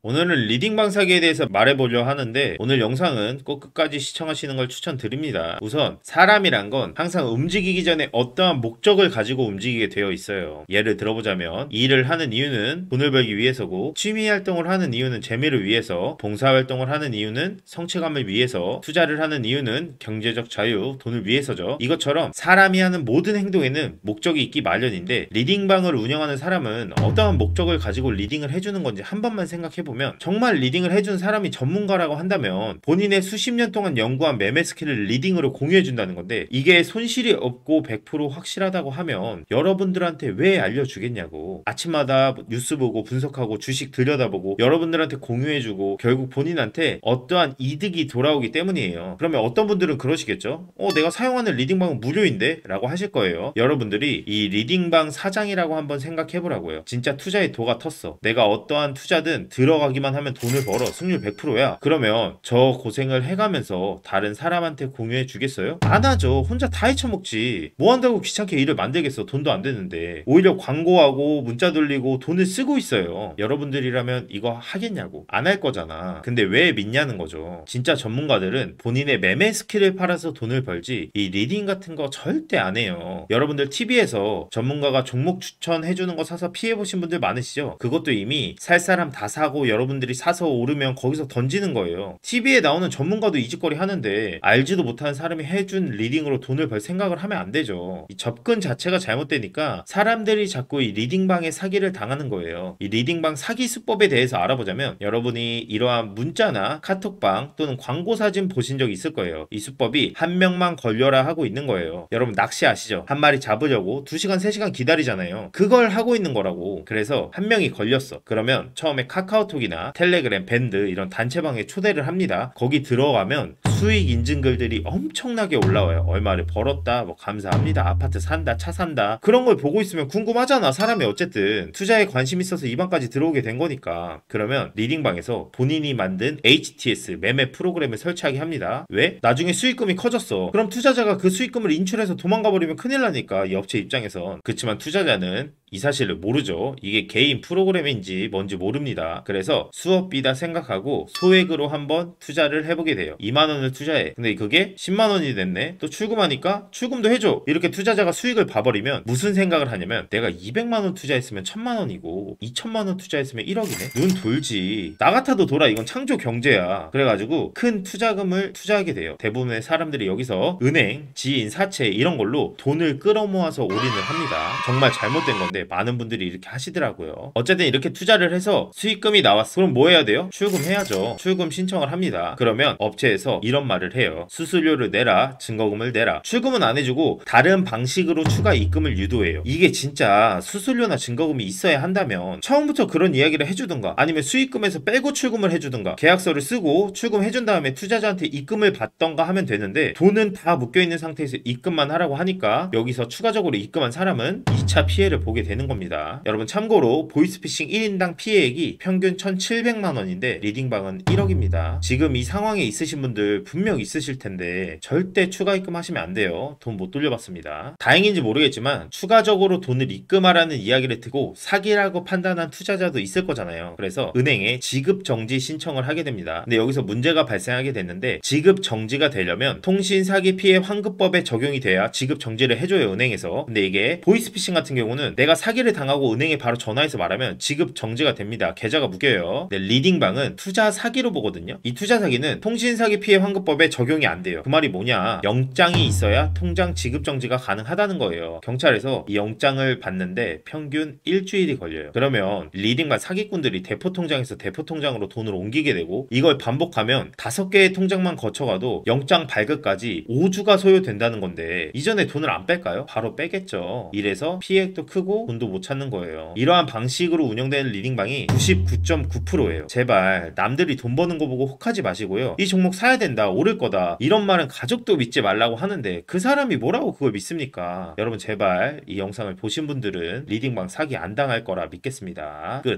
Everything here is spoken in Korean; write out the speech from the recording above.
오늘은 리딩방 사기에 대해서 말해보려 하는데 오늘 영상은 꼭 끝까지 시청하시는 걸 추천드립니다. 우선 사람이란 건 항상 움직이기 전에 어떠한 목적을 가지고 움직이게 되어 있어요. 예를 들어보자면 일을 하는 이유는 돈을 벌기 위해서고, 취미활동을 하는 이유는 재미를 위해서, 봉사활동을 하는 이유는 성취감을 위해서, 투자를 하는 이유는 경제적 자유, 돈을 위해서죠. 이것처럼 사람이 하는 모든 행동에는 목적이 있기 마련인데, 리딩방을 운영하는 사람은 어떠한 목적을 가지고 리딩을 해주는 건지 한 번만 생각해보면, 정말 리딩을 해준 사람이 전문가라고 한다면 본인의 수십 년 동안 연구한 매매 스킬을 리딩으로 공유해준다는 건데, 이게 손실이 없고 100% 확실하다고 하면 여러분들한테 왜 알려주겠냐고. 아침마다 뉴스 보고 분석하고 주식 들여다보고 여러분들한테 공유해주고 결국 본인한테 어떠한 이득이 돌아오기 때문이에요. 그러면 어떤 분들은 그러시겠죠? 내가 사용하는 리딩방은 무료인데? 라고 하실 거예요. 여러분들이 이 리딩방 사장이라고 한번 생각해보라고요. 진짜 투자에 도가 텄어. 내가 어떠한 투자든 들어가기만 하면 돈을 벌어. 승률 100%야. 그러면 저 고생을 해가면서 다른 사람한테 공유해 주겠어요? 안 하죠. 혼자 다 헤쳐먹지. 뭐 한다고 귀찮게 일을 만들겠어. 돈도 안 되는데. 오히려 광고하고 문자 돌리고 돈을 쓰고 있어요. 여러분들이라면 이거 하겠냐고. 안 할 거잖아. 근데 왜 믿냐는 거죠. 진짜 전문가들은 본인의 매매 스킬을 팔아서 돈을 벌지 이 리딩 같은 거 절대 안 해요. 여러분들 TV에서 전문가가 종목 추천해주는 거 사서 피해보신 분들 많으시죠? 그것도 이미 살 사람 다 사고 여러분들이 사서 오르면 거기서 던지는 거예요. TV에 나오는 전문가도 이 짓거리 하는데 알지도 못하는 사람이 해준 리딩으로 돈을 벌 생각을 하면 안 되죠. 이 접근 자체가 잘못되니까 사람들이 자꾸 이 리딩방에 사기를 당하는 거예요. 이 리딩방 사기 수법에 대해서 알아보자면, 여러분이 이러한 문자나 카톡방 또는 광고 사진 보신 적 있을 거예요. 이 수법이 한 명만 걸려라 하고 있는 거예요. 여러분 낚시 아시죠? 한 마리 잡으려고 2시간 3시간 기다리잖아요. 그걸 하고 있는 거라고. 그래서 한 명이 걸렸어. 그러면 처음에 카카오톡이나 텔레그램, 밴드 이런 단체방에 초대를 합니다. 거기 들어가면 수익 인증글들이 엄청나게 올라와요. 얼마를 벌었다, 뭐 감사합니다, 아파트 산다, 차 산다. 그런 걸 보고 있으면 궁금하잖아. 사람이 어쨌든 투자에 관심 있어서 이 방까지 들어오게 된 거니까. 그러면 리딩방에서 본인이 만든 HTS 매매 프로그램을 설치하게 합니다. 왜? 나중에 수익금이 커졌어. 그럼 투자자가 그 수익금을 인출해서 도망가 버리면 큰일 나니까, 이 업체 입장에선. 그렇지만 투자자는 이 사실을 모르죠. 이게 개인 프로그램인지 뭔지 모릅니다. 그래서 수업비다 생각하고 소액으로 한번 투자를 해보게 돼요. 2만원을 투자해. 근데 그게 10만원이 됐네. 또 출금하니까 출금도 해줘. 이렇게 투자자가 수익을 봐버리면 무슨 생각을 하냐면, 내가 200만원 투자했으면 1000만원이고 2000만원 투자했으면 1억이네. 눈 돌지. 나 같아도 돌아. 이건 창조 경제야. 그래가지고 큰 투자금을 투자하게 돼요. 대부분의 사람들이 여기서 은행, 지인, 사채 이런 걸로 돈을 끌어모아서 올인을 합니다. 정말 잘못된 건데 많은 분들이 이렇게 하시더라고요. 어쨌든 이렇게 투자를 해서 수익금이 나왔어. 그럼 뭐 해야 돼요? 출금해야죠. 출금 신청을 합니다. 그러면 업체에서 이런 말을 해요. 수수료를 내라, 증거금을 내라. 출금은 안 해주고 다른 방식으로 추가 입금을 유도해요. 이게 진짜 수수료나 증거금이 있어야 한다면 처음부터 그런 이야기를 해주든가, 아니면 수익금에서 빼고 출금을 해주든가, 계약서를 쓰고 출금해준 다음에 투자자한테 입금을 받던가 하면 되는데, 돈은 다 묶여있는 상태에서 입금만 하라고 하니까 여기서 추가적으로 입금한 사람은 2차 피해를 보게 되는 겁니다. 여러분 참고로 보이스피싱 1인당 피해액이 평균 1,700만원인데 리딩방은 1억입니다. 지금 이 상황에 있으신 분들 분명 있으실 텐데 절대 추가 입금하시면 안 돼요. 돈 못 돌려받습니다. 다행인지 모르겠지만 추가적으로 돈을 입금하라는 이야기를 듣고 사기라고 판단한 투자자도 있을 거잖아요. 그래서 은행에 지급 정지 신청을 하게 됩니다. 근데 여기서 문제가 발생하게 됐는데, 지급 정지가 되려면 통신 사기 피해 환급법에 적용이 돼야 지급 정지를 해줘요, 은행에서. 근데 이게 보이스피싱 같은 경우는 내가 사기를 당하고 은행에 바로 전화해서 말하면 지급 정지가 됩니다. 계좌가 묶여요. 근데 리딩방은 투자 사기로 보거든요. 이 투자 사기는 통신 사기 피해 환급법에 적용이 안 돼요. 그 말이 뭐냐? 영장이 있어야 통장 지급 정지가 가능하다는 거예요. 경찰에서 이 영장을 받는데 평균 일주일이 걸려요. 그러면 리딩방 사기꾼들이 대포 통장에서 대포 통장으로 돈을 옮기게 되고, 이걸 반복하면 5개의 통장만 거쳐가도 영장 발급까지 5주가 소요된다는 건데, 이전에 돈을 안 뺄까요? 바로 빼겠죠. 이래서 피해액도 크고 돈도 못 찾는 거예요. 이러한 방식으로 운영되는 리딩방이 99.9%예요. 제발 남들이 돈 버는 거 보고 혹하지 마시고요. 이 종목 사야 된다, 오를 거다, 이런 말은 가족도 믿지 말라고 하는데 그 사람이 뭐라고 그걸 믿습니까? 여러분 제발 이 영상을 보신 분들은 리딩방 사기 안 당할 거라 믿겠습니다. 끝.